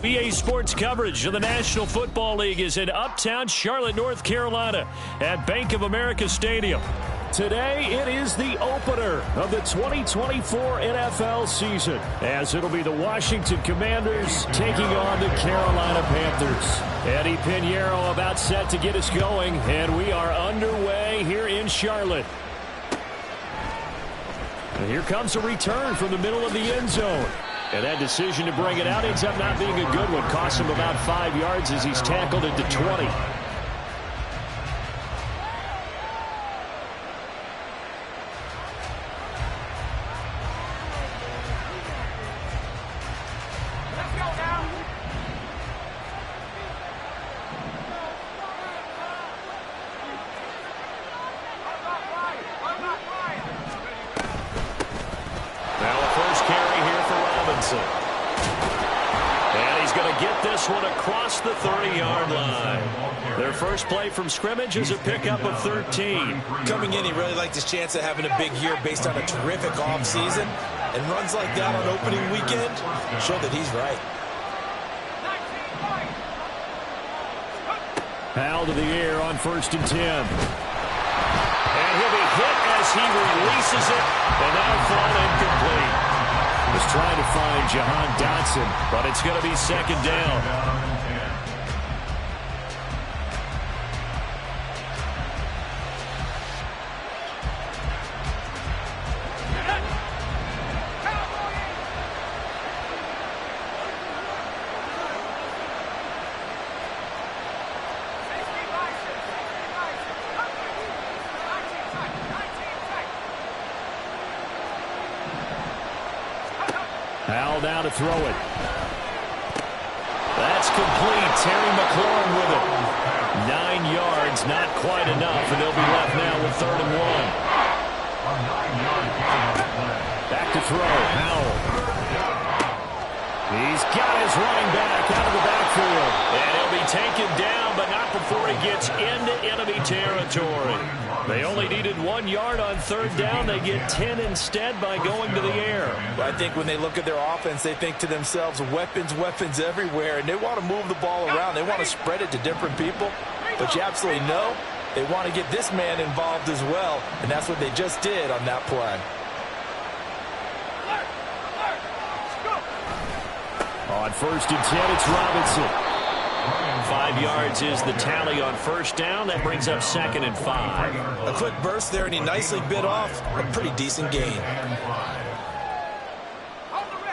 EA Sports coverage of the National Football League is in uptown Charlotte, North Carolina at Bank of America Stadium. Today, it is the opener of the 2024 NFL season, as it'll be the Washington Commanders taking on the Carolina Panthers. Eddie Pinheiro about set to get us going, and we are underway here in Charlotte. And here comes a return from the middle of the end zone. And that decision to bring it out ends up not being a good one. Costs him about 5 yards as he's tackled at the 20. And he's going to get this one across the 30-yard line. Their first play from scrimmage is a pickup of 13. Coming in, he really liked his chance of having a big year based on a terrific offseason. And runs like that on opening weekend show that he's right. Foul to the air on 1st and 10. And he'll be hit as he releases it. And that'll fall incomplete. Was trying to find Jahan Dotson, but it's going to be second down. Hal now to throw it. That's complete. Terry McLaurin with it. 9 yards, not quite enough, and they'll be left now with 3rd and 1. Back to throw. Howell. He's got his running back out of the backfield. And he'll be taken down, but not before he gets into enemy territory. They only needed 1 yard on 3rd down. They get 10 instead by going to the air. I think when they look at their offense, they think to themselves, weapons, weapons everywhere, and they want to move the ball around. They want to spread it to different people, but you absolutely know they want to get this man involved as well, and that's what they just did on that play. On 1st and 10, it's Robinson. 5 yards is the tally on 1st down. That brings up 2nd and 5. A quick burst there, and he nicely bit off a pretty decent gain.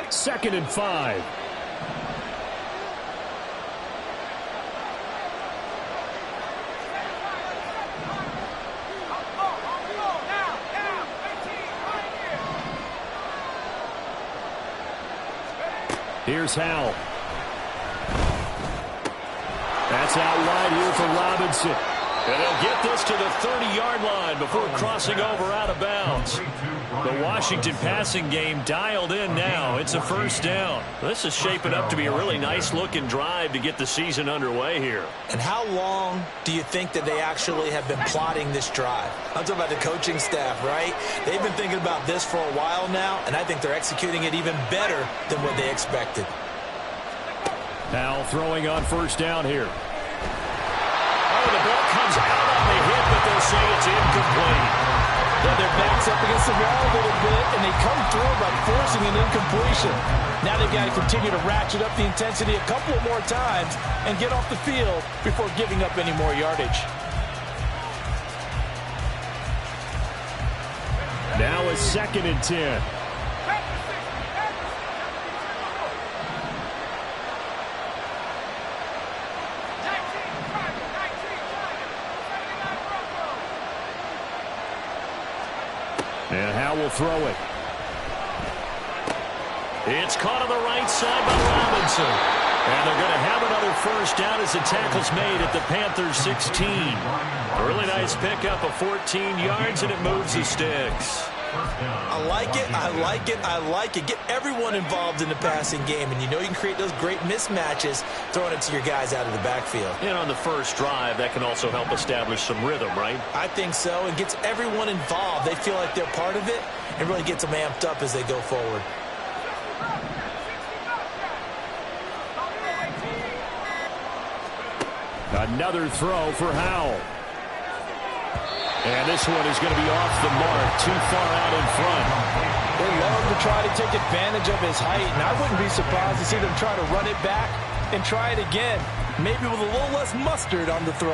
2nd and 5. Here's Howell. That's out wide here for Robinson. And he'll get this to the 30-yard line before crossing over out of bounds. The Washington passing game dialed in now. It's a 1st down. This is shaping up to be a really nice-looking drive to get the season underway here. And how long do you think that they actually have been plotting this drive? I'm talking about the coaching staff, right? They've been thinking about this for a while now, and I think they're executing it even better than what they expected. Now throwing on 1st down here. Oh, the ball comes out on the hit, but they'll say it's incomplete. Then their back's up against the wall a little bit, and they come through by forcing an incompletion. Now they've got to continue to ratchet up the intensity a couple of more times and get off the field before giving up any more yardage. Now a 2nd and 10. And Howell will throw it. It's caught on the right side by Robinson. And they're going to have another 1st down as the tackle's made at the Panthers 16. A really nice pickup of 14 yards, and it moves the sticks. I like it, I like it, I like it. Get everyone involved in the passing game, and you know you can create those great mismatches throwing it to your guys out of the backfield. And on the first drive, that can also help establish some rhythm, right? I think so, and gets everyone involved. They feel like they're part of it, and really gets them amped up as they go forward. Another throw for Howell. And this one is going to be off the mark, too far out in front. They love to try to take advantage of his height, and I wouldn't be surprised to see them try to run it back and try it again, maybe with a little less mustard on the throw.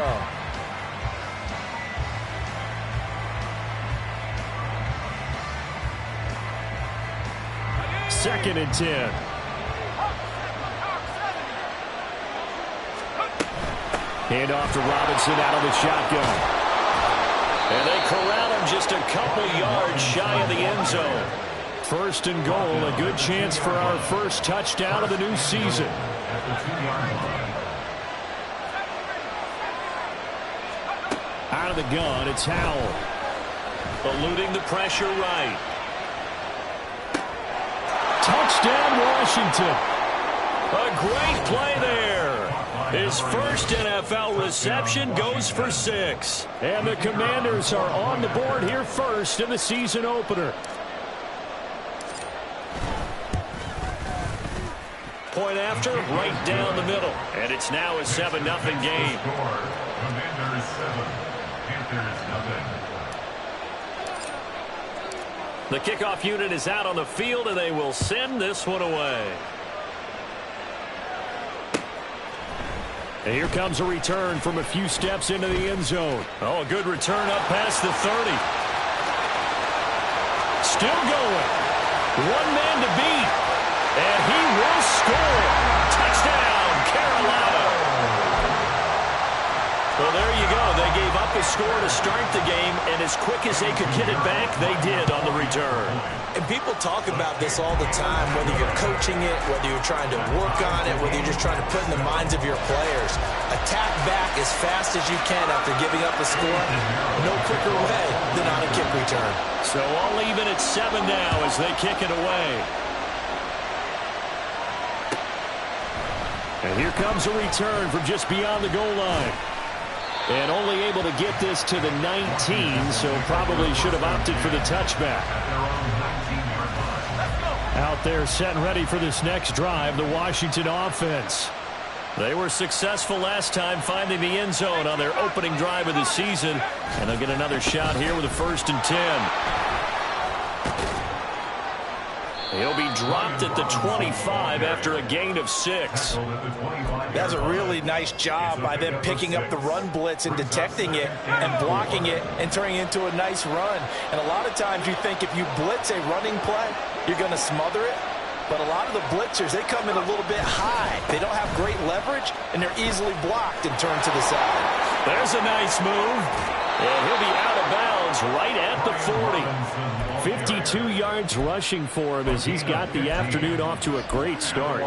Second and 10. Hand off to Robinson out of the shotgun. And they corral him just a couple yards shy of the end zone. First and goal, a good chance for our first touchdown of the new season. Out of the gun, it's Howell. Eluding the pressure right. Touchdown, Washington. A great play there. His first NFL reception goes for 6. And the Commanders are on the board here first in the season opener. Point after, right down the middle. And it's now a 7-0 game. Commanders 7, Panthers 0. The kickoff unit is out on the field, and they will send this one away. And here comes a return from a few steps into the end zone. Oh, a good return up past the 30. Still going. One man to beat. And he will score. Touchdown, Carolina. Well, there you go. They gave up a score to start the game, and as quick as they could get it back, they did on the return. And people talk about this all the time, whether you're coaching it, whether you're trying to work on it, whether you're just trying to put in the minds of your players. Attack back as fast as you can after giving up a score. No quicker way than on a kick return. So all even at 7 now as they kick it away. And here comes a return from just beyond the goal line. And only able to get this to the 19, so probably should have opted for the touchback. Out there set and ready for this next drive, the Washington offense. They were successful last time finding the end zone on their opening drive of the season. And they'll get another shot here with a 1st and 10. He'll be dropped at the 25 after a gain of 6. That's a really nice job by them picking up the run blitz and detecting it and blocking it and turning it into a nice run. And a lot of times you think if you blitz a running play, you're going to smother it. But a lot of the blitzers, they come in a little bit high. They don't have great leverage, and they're easily blocked and turned to the side. There's a nice move. And he'll be out of bounds right at the 40. 52 yards rushing for him as he's got the afternoon off to a great start.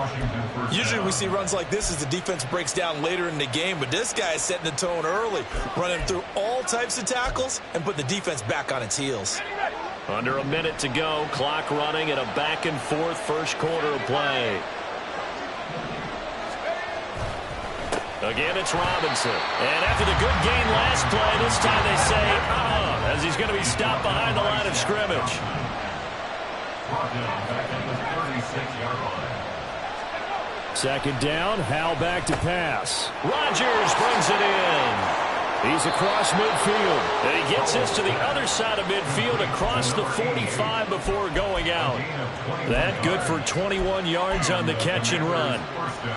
Usually we see runs like this as the defense breaks down later in the game, but this guy is setting the tone early, running through all types of tackles and putting the defense back on its heels. Under a minute to go, clock running and a back-and-forth first quarter of play. Again, it's Robinson. And after the good gain last play, this time they say, as he's going to be stopped behind the line of scrimmage. Second down, Howell back to pass. Rodgers brings it in. He's across midfield. And he gets this to the other side of midfield across the 45 before going out. That good for 21 yards on the catch and run.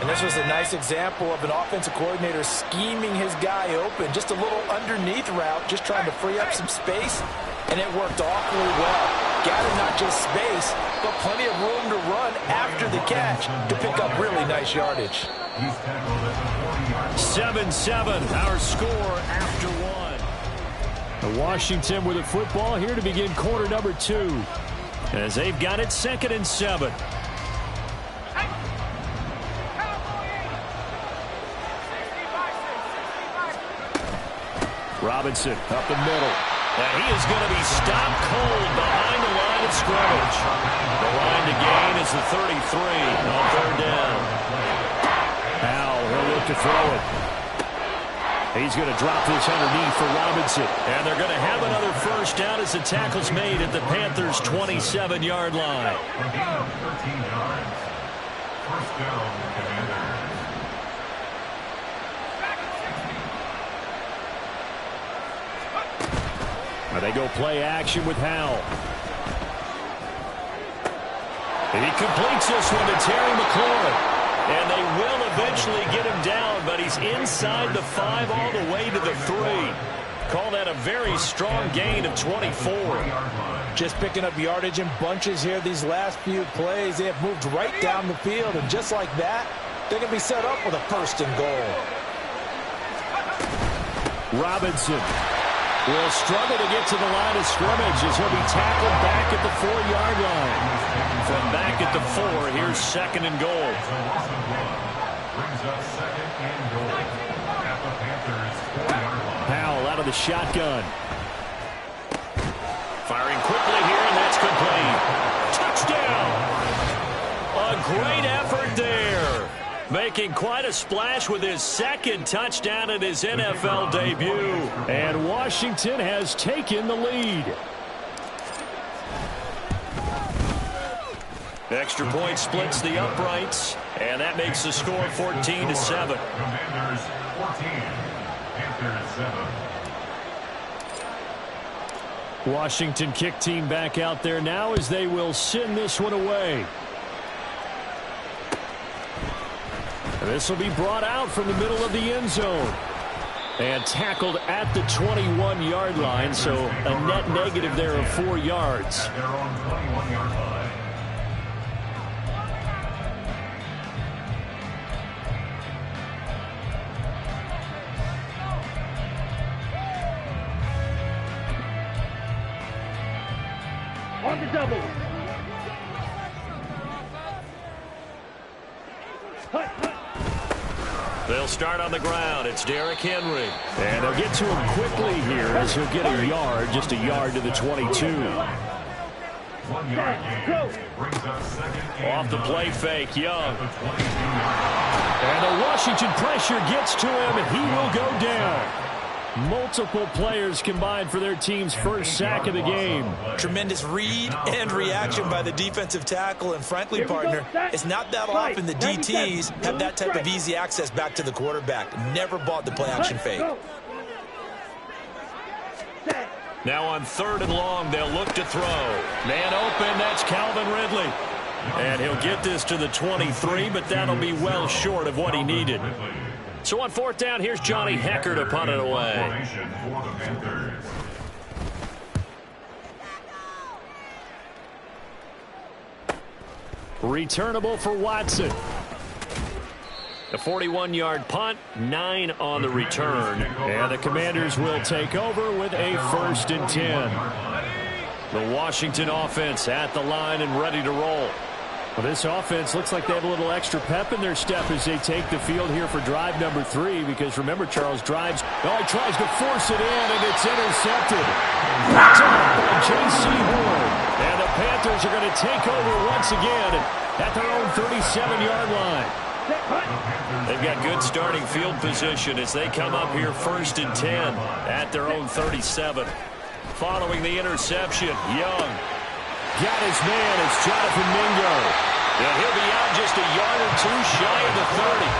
And this was a nice example of an offensive coordinator scheming his guy open. Just a little underneath route, just trying to free up some space, and it worked awfully well. Gathered not just space, but plenty of room to run after the catch to pick up really nice yardage. 7-7, our score after one. Washington with the football here to begin quarter number 2. As they've got it 2nd and 7. Robinson up the middle. And he is going to be stopped cold behind the line of scrimmage. The line to gain is the 33 on 3rd down. Howell, he'll look to throw it. He's going to drop this underneath for Robinson. And they're going to have another first down as the tackle's made at the Panthers' 27-yard line. 13 yards. First down, Commanders. They go play action with Howell. And he completes this one to Terry McLaurin. And they will eventually get him down, but he's inside the 5 all the way to the 3. Call that a very strong gain of 24. Just picking up yardage in bunches here these last few plays. They have moved right down the field, and just like that, they can be set up with a 1st and goal. Robinson will struggle to get to the line of scrimmage as he'll be tackled back at the 4-yard line. From back at the 4, here's 2nd and goal. Brings up 2nd and goal at the Panthers 4-yard line. Howell out of the shotgun. Firing quickly here, and that's complete. Touchdown! A great effort there. Making quite a splash with his 2nd touchdown in his NFL debut. And Washington has taken the lead. Extra point splits the uprights, and that makes the score 14-7. Commanders 14, Panthers 7. Washington kick team back out there now as they will send this one away. And this will be brought out from the middle of the end zone. And tackled at the 21-yard line, so a net negative there of 4 yards. At their own 21-yard line. On the double. They'll start on the ground. It's Derrick Henry. And they'll get to him quickly here as he'll get a yard, just a yard to the 22. 1 yard gain. Brings up 2nd and Off the play fake, Young. at the 22-yard And the Washington pressure gets to him, and he will go down. Multiple players combined for their team's 1st sack of the game. Tremendous read and reaction by the defensive tackle, and frankly, partner, it's not that often the DTs have that type of easy access back to the quarterback. Never bought the play-action fake. Now on 3rd and long, they'll look to throw. Man open, that's Calvin Ridley. And he'll get this to the 23, but that'll be well short of what he needed. So on 4th down, here's Johnny Hecker to punt it away. formation for the Panthers. Returnable for Watson. The 41-yard punt, 9 on the return. And the Commanders will take over with a 1st and 10. The Washington offense at the line and ready to roll. Well, this offense looks like they have a little extra pep in their step as they take the field here for drive number 3, because remember, Charles drives. Oh, he tries to force it in, and it's intercepted. Picked up by J.C. Horn. And the Panthers are going to take over once again at their own 37-yard line. They've got good starting field position as they come up here 1st and 10 at their own 37. Following the interception, Young. Got his man. It's Jonathan Mingo. And he'll be out just a yard or 2 shy of the 30.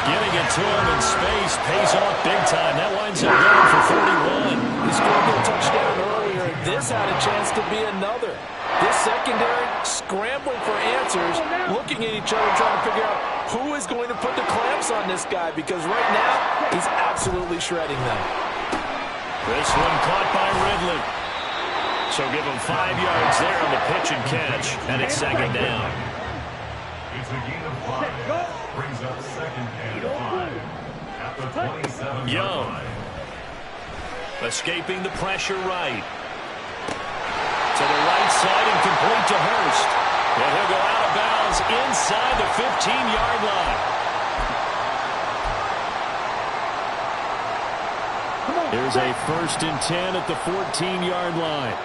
Getting it to him in space pays off big time. That winds up going for 41. He scored their touchdown earlier, and this had a chance to be another. This secondary scrambling for answers, looking at each other, trying to figure out who is going to put the clamps on this guy, because right now he's absolutely shredding them. This one caught by Ridley. So give him 5 yards there on the pitch and catch, and it's 2nd down. It's a gain of 5. Brings up 2nd and 5 at the 27-yard Young. line. Escaping the pressure right. To the right side and complete to Hurst. And he'll go out of bounds inside the 15-yard line. Here's a 1st and 10 at the 14-yard line.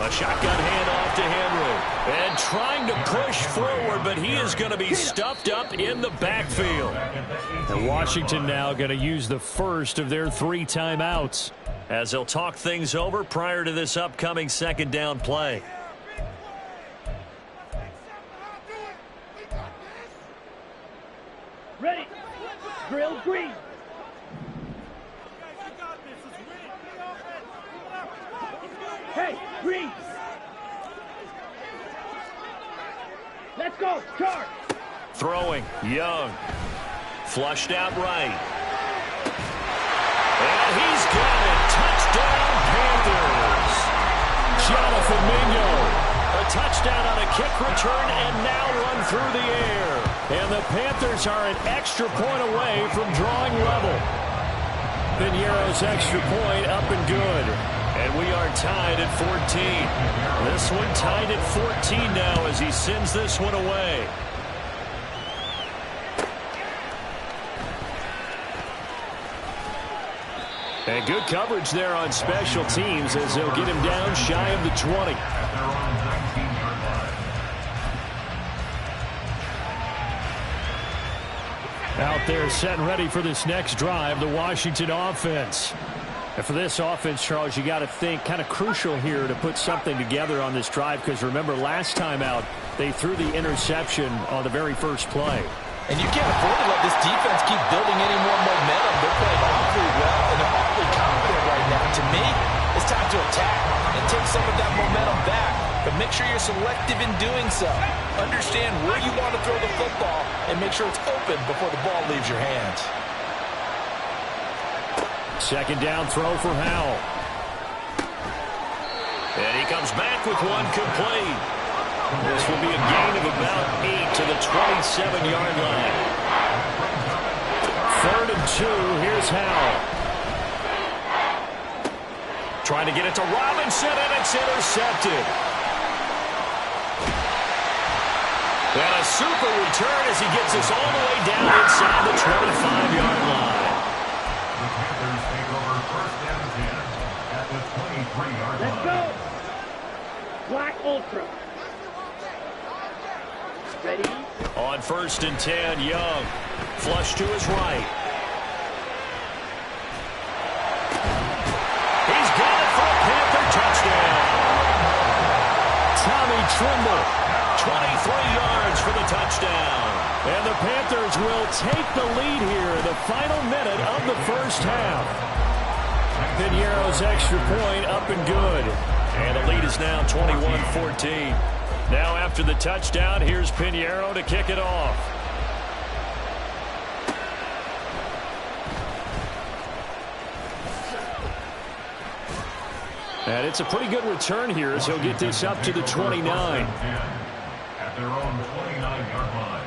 A shotgun handoff to Henry. And trying to push forward, but he is going to be stuffed up in the backfield. And Washington now going to use the first of their 3 timeouts, as they'll talk things over prior to this upcoming 2nd down play. Ready. Drill green. Freeze. Let's go. Charge. Throwing. Young. Flushed out right. And he's got it. Touchdown, Panthers. Jonathan Mingo. A touchdown on a kick return and now run through the air. And the Panthers are an extra point away from drawing level. Piñeiro's extra point up and good. And we are tied at 14. This one tied at 14 now as he sends this one away. And good coverage there on special teams as they'll get him down shy of the 20. Out there set and ready for this next drive, the Washington offense. And for this offense, Charles, you got to think kind of crucial here to put something together on this drive because remember last time out they threw the interception on the very first play. And you can't afford to let this defense keep building any more momentum. They're playing awfully well and they're awfully confident right now. To me, it's time to attack and take some of that momentum back. But make sure you're selective in doing so. Understand where you want to throw the football and make sure it's open before the ball leaves your hands. Second down throw for Howell. And he comes back with one complete. This will be a gain of about 8 to the 27-yard line. 3rd and 2. Here's Howell. Trying to get it to Robinson, and it's intercepted. And a super return as he gets us all the way down inside the 25-yard line. The Panthers take over 1st and 10 at the 23-yard line. Let's go. Black Ultra. Ready? On 1st and 10, Young. Flush to his right. He's got it for a Panther touchdown. Tommy Tremble. 23 yards for the touchdown. And the Panthers will take the lead here in the final minute of the first half. Piñeiro's extra point up and good. And the lead is now 21-14. Now after the touchdown, here's Piñeiro to kick it off. And it's a pretty good return here as he'll get this up to the 29. At their own 29-yard line.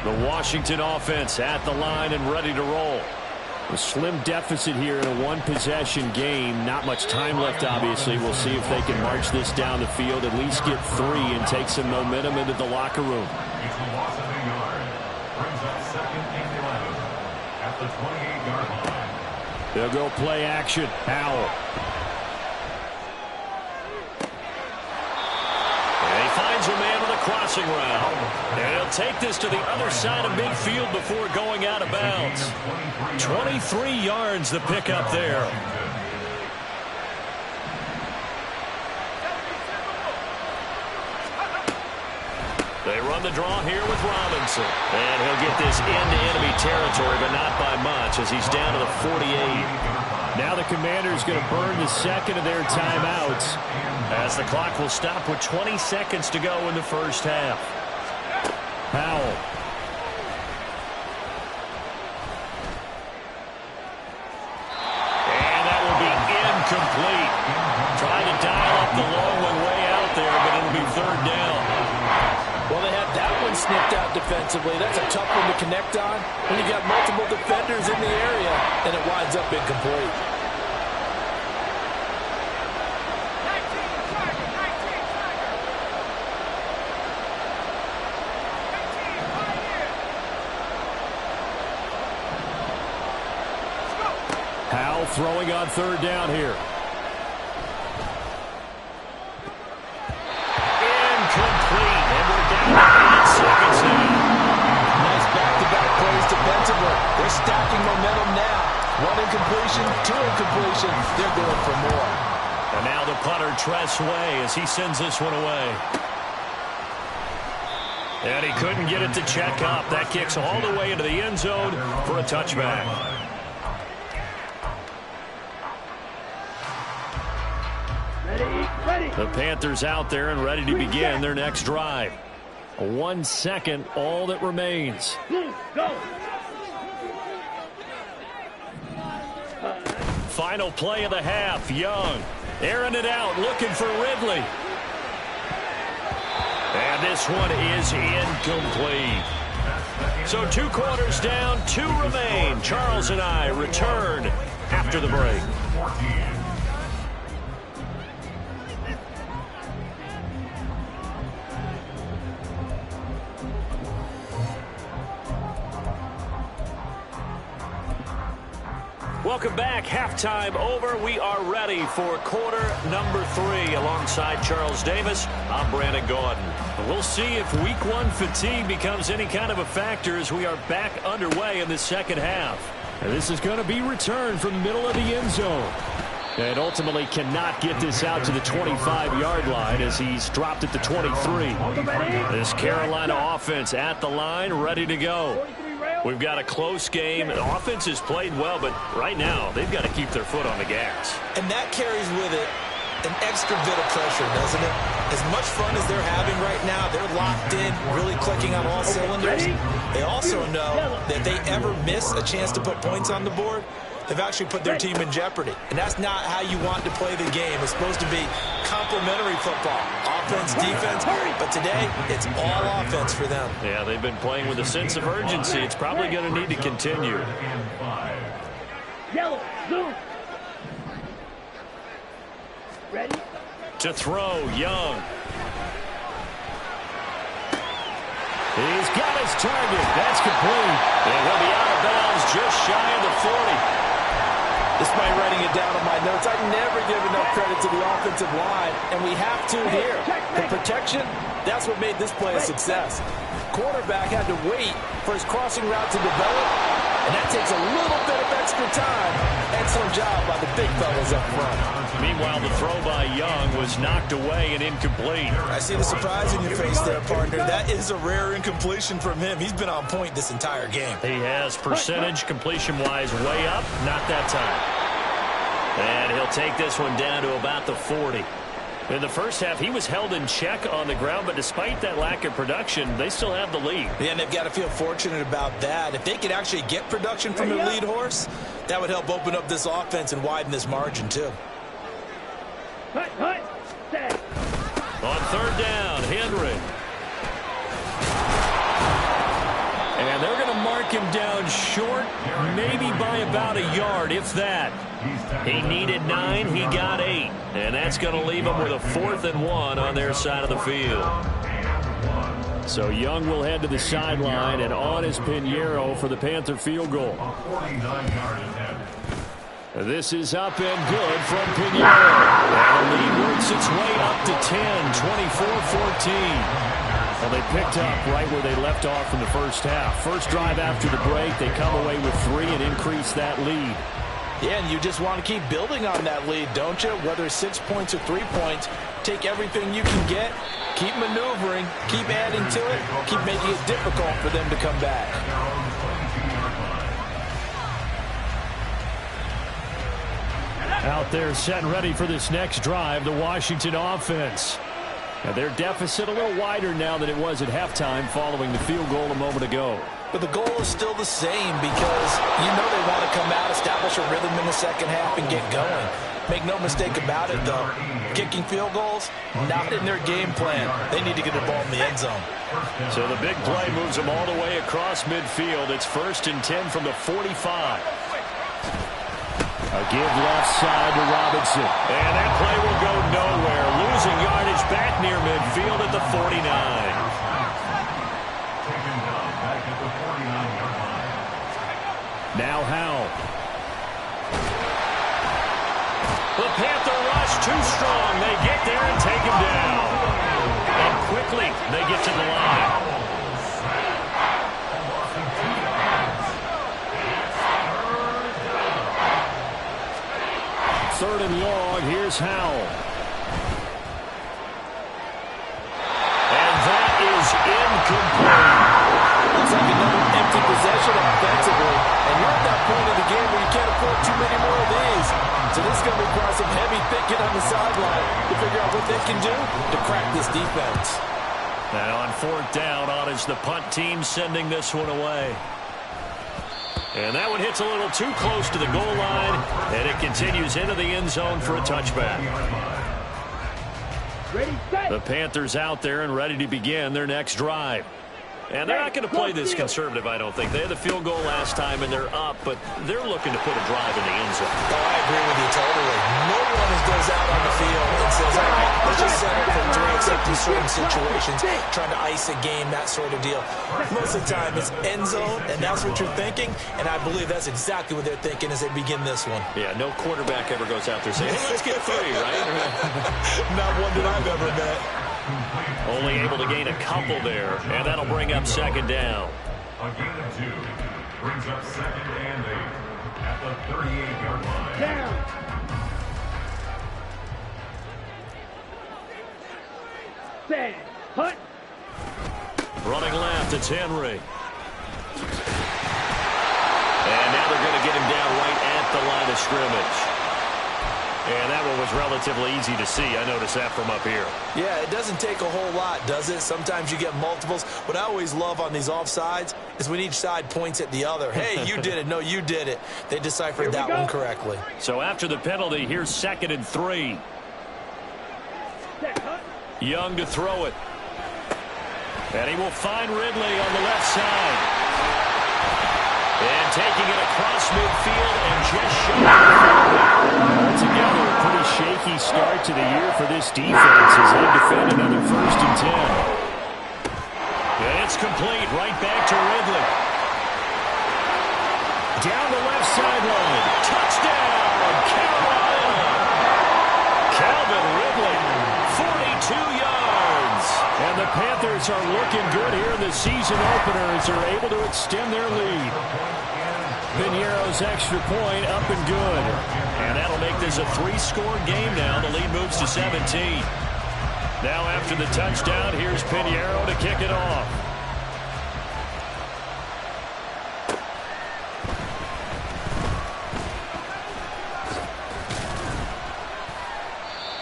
The Washington offense at the line and ready to roll. A slim deficit here in a one-possession game. Not much time left, obviously. We'll see if they can march this down the field, at least get 3 and take some momentum into the locker room. It's a loss of a yard. Brings up 2nd and 11 at the 28-yard line. They'll go play action. Howell. And he finds a man with a crossing route. And he'll take this to the other side of midfield before going out of bounds. 23 yards the pickup there. They run the draw here with Robinson. And he'll get this into enemy territory, but not by much as he's down to the 48. Now the Commander's going to burn the second of their timeouts as the clock will stop with 20 seconds to go in the first half. Howell. And that will be incomplete. Trying to dial up the long one way out there, but it'll be 3rd down. Well, they have that one snipped out defensively. That's a tough one to connect on when you got multiple defenders in the area, and it winds up incomplete. Howell throwing on 3rd down here. Incomplete, and we're down to 8 seconds now. Nice back-to-back plays defensively. They're stacking momentum now. 1 incompletion, 2 incompletion. They're going for more. And now the punter Tress Way as he sends this one away. And he couldn't get it to check up. That kicks all the way into the end zone for a touchback. The Panthers out there and ready to begin their next drive. 1 second, all that remains. Go. Final play of the half. Young airing it out, looking for Ridley. And this one is incomplete. So 2 quarters down, 2 remain. Charles and I return after the break. Welcome back. Halftime over. We are ready for quarter number 3. Alongside Charles Davis, I'm Brandon Gaudin. We'll see if week 1 fatigue becomes any kind of a factor as we are back underway in the second half. And this is going to be returned from the middle of the end zone. And ultimately cannot get this out to the 25-yard line as he's dropped at the 23. This Carolina offense at the line, ready to go. We've got a close game. The offense has played well, but right now they've got to keep their foot on the gas. And that carries with it an extra bit of pressure, doesn't it? As much fun as they're having right now, they're locked in, really clicking on all cylinders. They also know that if they ever miss a chance to put points on the board, they've actually put their team in jeopardy. And that's not how you want to play the game. It's supposed to be complementary football. Offense, defense, but today it's all offense for them. Yeah, they've been playing with a sense of urgency. It's probably going to need to continue. Yellow, zoom. Ready? To throw, Young. He's got his target. That's complete. And he'll be out of bounds just shy of the 40. Despite writing it down on my notes, I never give enough credit to the offensive line, and we have to here. The protection, that's what made this play a success. Quarterback had to wait for his crossing route to develop, and that takes a little bit of extra time. Excellent job by the big fellas up front. Meanwhile, the throw by Young was knocked away and incomplete. I see the surprise in your face there, partner. That is a rare incompletion from him. He's been on point this entire game. He has percentage completion-wise way up, not that time. And he'll take this one down to about the 40. In the first half, he was held in check on the ground, but despite that lack of production, they still have the lead. Yeah, and they've got to feel fortunate about that. If they could actually get production from their lead horse, that would help open up this offense and widen this margin, too. On third down, Henry. And they're going to mark him down short, maybe by about a yard, if that. He needed 9, he got 8. And that's going to leave him with a 4th and 1 on their side of the field. So Young will head to the sideline, and on is Pinheiro for the Panther field goal. This is up and good from Pinheiro. And the lead works its way up to 10, 24-14. Well, they picked up right where they left off in the first half. First drive after the break, they come away with 3 and increase that lead. Yeah, and you just want to keep building on that lead, don't you? Whether it's 6 points or 3 points, take everything you can get, keep maneuvering, keep adding to it, keep making it difficult for them to come back. Out there set and ready for this next drive, the Washington offense. Now their deficit a little wider now than it was at halftime following the field goal a moment ago. But the goal is still the same because you know they want to come out, establish a rhythm in the second half, and get going. Make no mistake about it, though. Kicking field goals, not in their game plan. They need to get the ball in the end zone. So the big play moves them all the way across midfield. It's 1st and 10 from the 45. A give left side to Robinson. And that play will go nowhere. Losing yardage back near midfield at the 49. Now Howell. The Panther rush too strong. They get there and take him down. And quickly they get to the line. 3rd and long. Here's Howell. And that is incomplete. Looks like another empty possession offensively. And you're at that point of the game where you can't afford too many more of these. So this is going to require some heavy thinking on the sideline if figure out what they can do to crack this defense. And on fourth down, on is the punt team sending this one away. And that one hits a little too close to the goal line, and it continues into the end zone for a touchback. Ready, set. The Panthers out there and ready to begin their next drive. And they're not going to play this conservative, I don't think. They had the field goal last time, and they're up, but they're looking to put a drive in the end zone. Oh, I agree with you totally. No one goes out on the field and says, all right, let's just settle for 3 except in certain situations, trying to ice a game, that sort of deal. Most of the time, it's end zone, and that's what you're thinking, and I believe that's exactly what they're thinking as they begin this one. Yeah, no quarterback ever goes out there saying, hey, let's get 3, right? Not one that I've ever met. Only able to gain a couple there, and that'll bring up second down. A gain of 2 brings up 2nd and 8 at the 38-yard line. Down. Set. Punt. Running left, it's Henry. And now they're going to get him down right at the line of scrimmage. And that one was relatively easy to see. I noticed that from up here. Yeah, it doesn't take a whole lot, does it? Sometimes you get multiples. What I always love on these offsides is when each side points at the other. Hey, you did it. No, you did it. They deciphered that one correctly. So after the penalty, here's 2nd and 3. Young to throw it. And he will find Ridley on the left side. And taking it across midfield and just shot. Altogether, a pretty shaky start to the year for this defense as they defend another 1st and 10. And it's complete right back to Ridley. Down the left sideline. Touchdown, Carolina. Calvin Ridley, 42 yards. And the Panthers are looking good here in the season opener as they're able to extend their lead. Piñeiro's extra point up and good. And that'll make this a 3-score game now. The lead moves to 17. Now after the touchdown, here's Piñeiro to kick it off.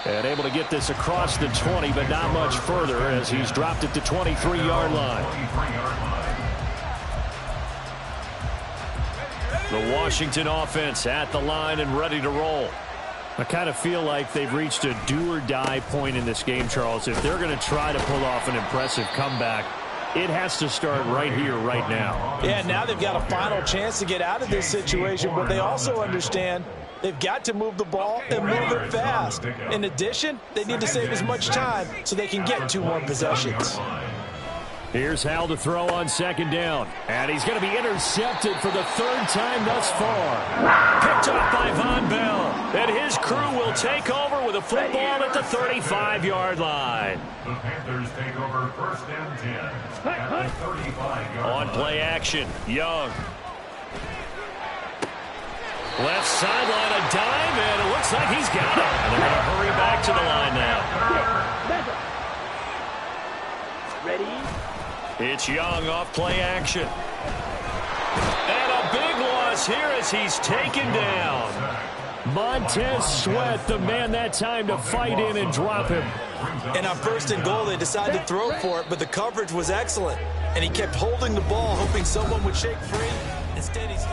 And able to get this across the 20, but not much further as he's dropped it to 23-yard line. The Washington offense at the line and ready to roll. I kind of feel like they've reached a do-or-die point in this game, Charles. If they're going to try to pull off an impressive comeback, it has to start right here, right now. Yeah, now they've got a final chance to get out of this situation, but they also understand they've got to move the ball and move it fast. In addition, they need to save as much time so they can get 2 more possessions. Here's Hal to throw on 2nd down. And he's going to be intercepted for the 3rd time thus far. Picked up by Von Bell. And his crew will take over with a football at the 35-yard line. The Panthers take over 1st and 10 at the 35-yard line. On play action, Young. Left sideline, a dime, and it looks like he's got it. And they're going to hurry back to the line now. Ready. It's Young off play action. And a big loss here as he's taken down. Montez Sweat, the man that time to fight in and drop him. And on 1st and goal, they decided to throw for it, but the coverage was excellent. And he kept holding the ball, hoping someone would shake free. Instead, he's...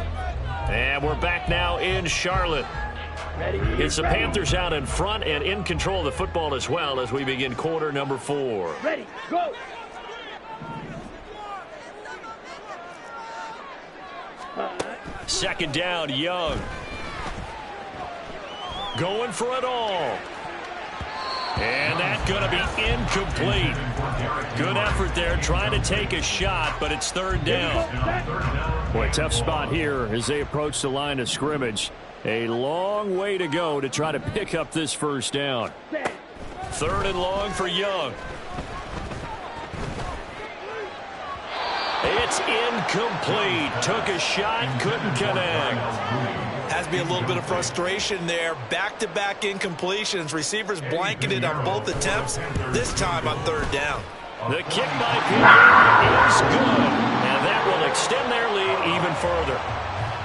And we're back now in Charlotte. It's the Panthers out in front and in control of the football as well as we begin quarter number 4. Ready, go. 2nd down, Young. Going for it all. And that's going to be incomplete. Good effort there trying to take a shot, but it's 3rd down. Boy, tough spot here as they approach the line of scrimmage. A long way to go to try to pick up this 1st down. 3rd and long for Young. It's incomplete. Took a shot, couldn't connect. Has to be a little bit of frustration there. Back-to-back incompletions. Receivers blanketed on both attempts, this time on 3rd down. The kick by Putup is good, and that will extend their lead even further.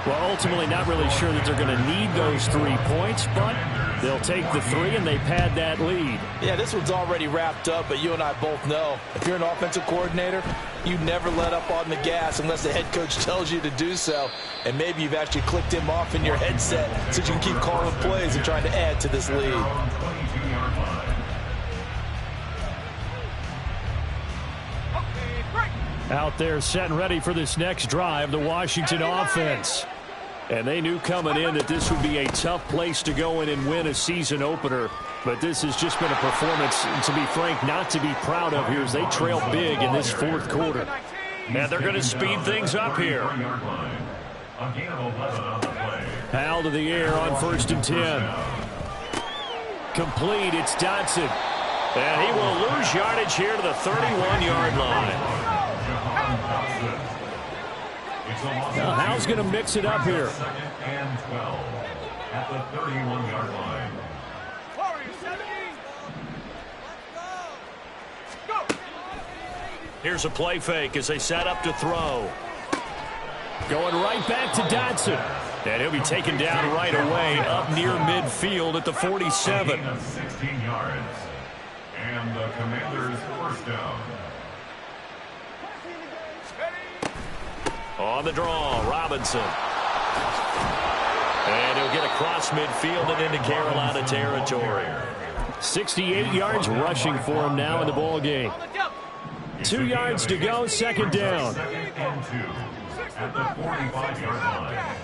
Well, ultimately not really sure that they're going to need those 3 points, but They'll take the 3, and they pad that lead. Yeah, this one's already wrapped up, but you and I both know if you're an offensive coordinator, you never let up on the gas unless the head coach tells you to do so. And maybe you've actually clicked him off in your headset so you can keep calling plays and trying to add to this lead. Out there set and ready for this next drive, the Washington offense. And they knew coming in that this would be a tough place to go in and win a season opener. But this has just been a performance, to be frank, not to be proud of here as they trail big in this fourth quarter. And they're going to speed things up here. Powell to the air on 1st and 10. Complete, it's Dotson. And he will lose yardage here to the 31-yard line. Now, Howell's going to mix it up here. 2nd and 12 at the 31-yard line. Here's a play fake as they set up to throw. Going right back to Dotson. And he'll be taken down right away up near midfield at the 47. 16 yards. And the Commanders' first down. On the draw, Robinson. And he'll get across midfield and into Carolina territory. 68 yards rushing for him now in the ball game. 2 yards to go, 2nd down. 2nd and 2 at the 45-yard line.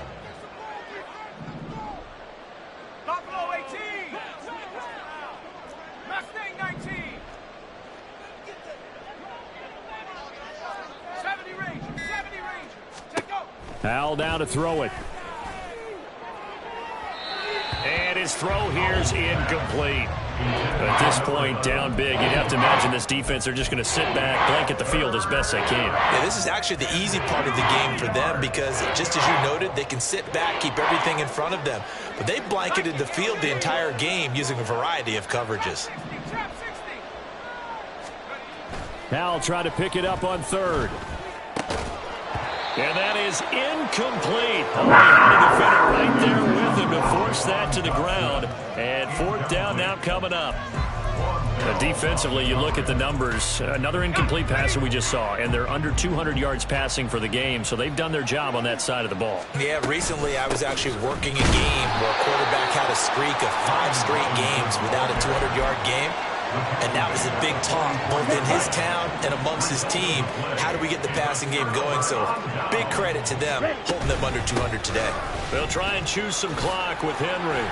Buffalo 18. Mustang 19. 70 range. 70 range. Check go. Howell down to throw it. And his throw here's incomplete. At this point, down big, you'd have to imagine this defense are just going to sit back, blanket the field as best they can. Yeah, this is actually the easy part of the game for them because, just as you noted, they can sit back, keep everything in front of them. But they blanketed the field the entire game using a variety of coverages. Howell trying to pick it up on 3rd. And that is incomplete. Oh, he had a defender right there with him to force that to the ground. And 4th down now coming up. Defensively, you look at the numbers. Another incomplete passer we just saw, and they're under 200 yards passing for the game, so they've done their job on that side of the ball. Yeah, recently I was actually working a game where a quarterback had a streak of 5 straight games without a 200-yard game. And that was a big talk, both in his town and amongst his team. How do we get the passing game going? So big credit to them, holding them under 200 today. They'll try and choose some clock with Henry.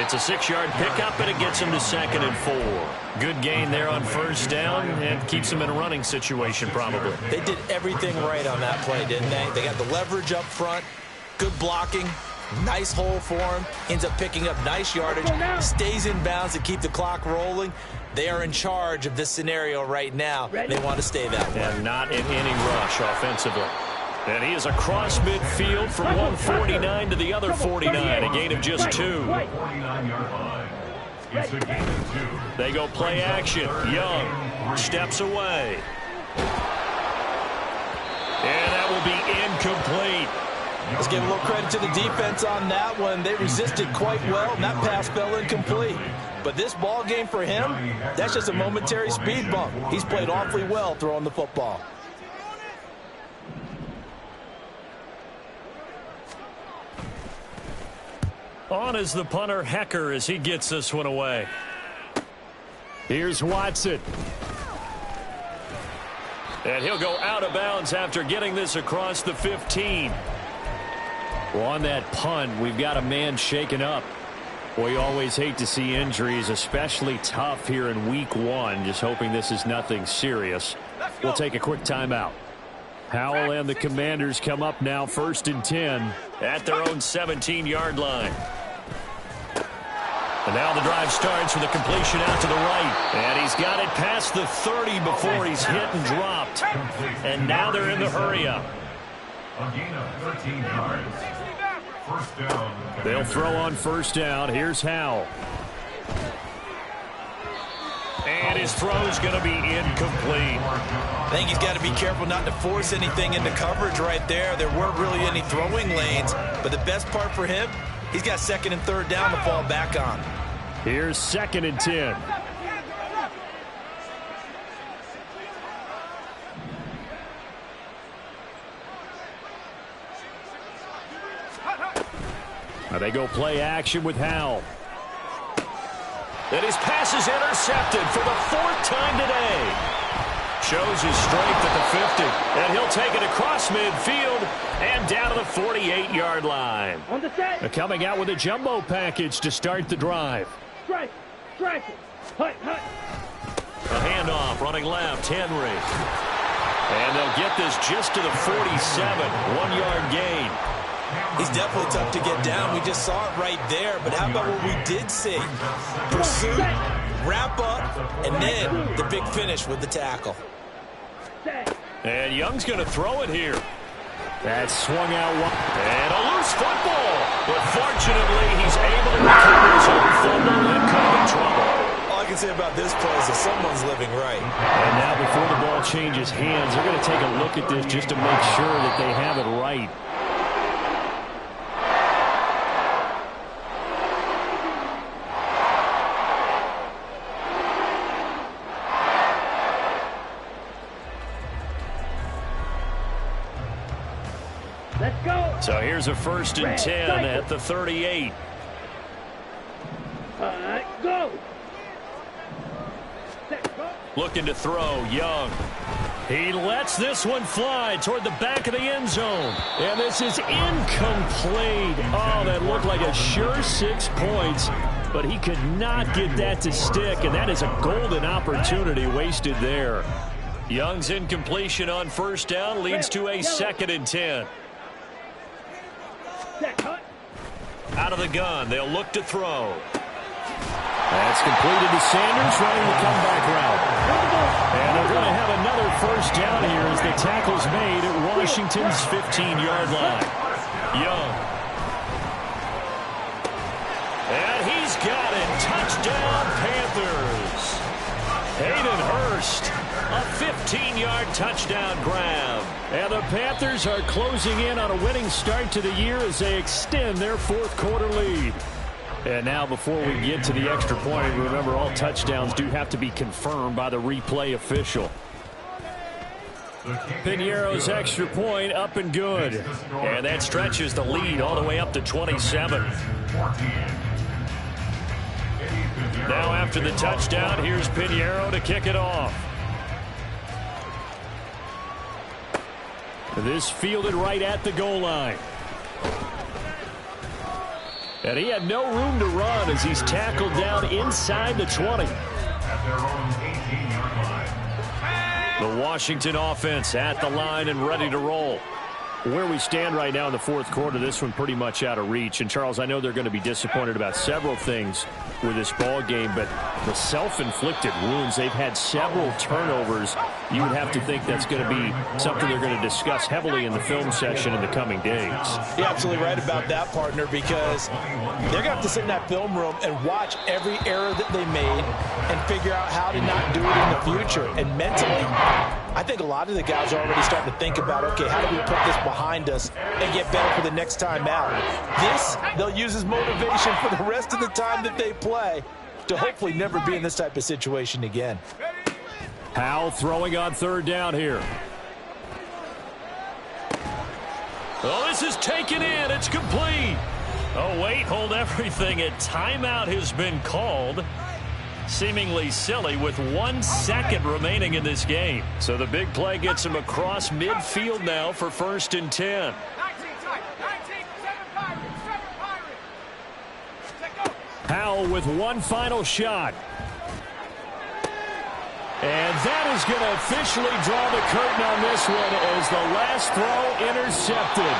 It's a 6-yard pickup, and it gets him to 2nd and 4. Good gain there on 1st down and keeps him in a running situation probably. They did everything right on that play, didn't they? They got the leverage up front, good blocking, nice hole for him, ends up picking up nice yardage, stays in bounds to keep the clock rolling. They are in charge of this scenario right now. They want to stay that way. And not in any rush offensively. And he is across midfield from 149 to the other 49, a gain of just 2. 49-yard line. It's a gain of 2. They go play action. Young steps away. And that will be incomplete. Let's give a little credit to the defense on that one. They resisted quite well, and that pass fell incomplete. But this ball game for him, that's just a momentary speed bump. He's played awfully well throwing the football. On is the punter, Hecker, as he gets this one away. Here's Watson. And he'll go out of bounds after getting this across the 15. Well, on that punt, we've got a man shaken up. We always hate to see injuries, especially tough here in week 1. Just hoping this is nothing serious. We'll take a quick timeout. Howell and the Commanders come up now 1st and 10. At their own 17-yard line. And now the drive starts with a completion out to the right. And he's got it past the 30 before he's hit and dropped. And now they're in the hurry-up. A gain of 13 yards. First down. They'll throw on 1st down. Here's Howell. And his throw's going to be incomplete. I think he's got to be careful not to force anything into coverage right there. There weren't really any throwing lanes, but the best part for him, He's got second and third down to fall back on. Here's 2nd and 10. Now they go play action with Howell. And his pass is intercepted for the 4th time today. Shows his strength at the 50. And he'll take it across midfield and down to the 48-yard line. They're coming out with a jumbo package to start the drive. Strike it. Hut. A handoff running left, Henry. And they'll get this just to the 47, 1-yard gain. He's definitely tough to get down. We just saw it right there. But how about what we did see? Pursuit, wrap up, and then the big finish with the tackle. And Young's going to throw it here. That swung out wide. And a loose football. But fortunately, he's able to recover his own fumble and come in trouble. All I can say about this play is that someone's living right. And now before the ball changes hands, they're going to take a look at this just to make sure that they have it right. Let's go. So here's a 1st and 10 at the 38. Go. Looking to throw, Young. He lets this one fly toward the back of the end zone. And this is incomplete. Oh, that looked like a sure 6 points. But he could not get that to stick, and that is a golden opportunity wasted there. Young's incompletion on 1st down leads to a 2nd and 10. Out of the gun, they'll look to throw. That's completed to Sanders running the comeback route. And they're going to have another 1st down here as the tackle's made at Washington's 15-yard line. Young. And he's got it. Touchdown, Panthers. Hayden Hurst, a 15-yard touchdown grab. And the Panthers are closing in on a winning start to the year as they extend their 4th quarter lead. And now before we get to the extra point, remember all touchdowns do have to be confirmed by the replay official. Piñeiro's extra point up and good. And that stretches the lead all the way up to 27. Now after the touchdown, here's Piñeiro to kick it off. This fielded right at the goal line. And he had no room to run as he's tackled down inside the 20. The Washington offense at the line and ready to roll. Where we stand right now in the 4th quarter, this one pretty much out of reach. And, Charles, I know they're going to be disappointed about several things with this ball game, but the self-inflicted wounds, they've had several turnovers. You would have to think that's going to be something they're going to discuss heavily in the film session in the coming days. You're absolutely right about that, partner, because they're going to have to sit in that film room and watch every error that they made and figure out how to not do it in the future. And mentally, I think a lot of the guys are already starting to think about, okay, how do we put this behind us and get better for the next time out? This, they'll use as motivation for the rest of the time that they play to hopefully never be in this type of situation again. Howell throwing on 3rd down here. Oh, this is taken in. It's complete. Oh, wait, hold everything. A timeout has been called. Seemingly silly with 1 second remaining in this game. So the big play gets him across midfield now for 1st and 10. 19 tight. 19, 7 Pirates. 7 Pirates. Check go. Howell with one final shot. And that is going to officially draw the curtain on this one as the last throw intercepted.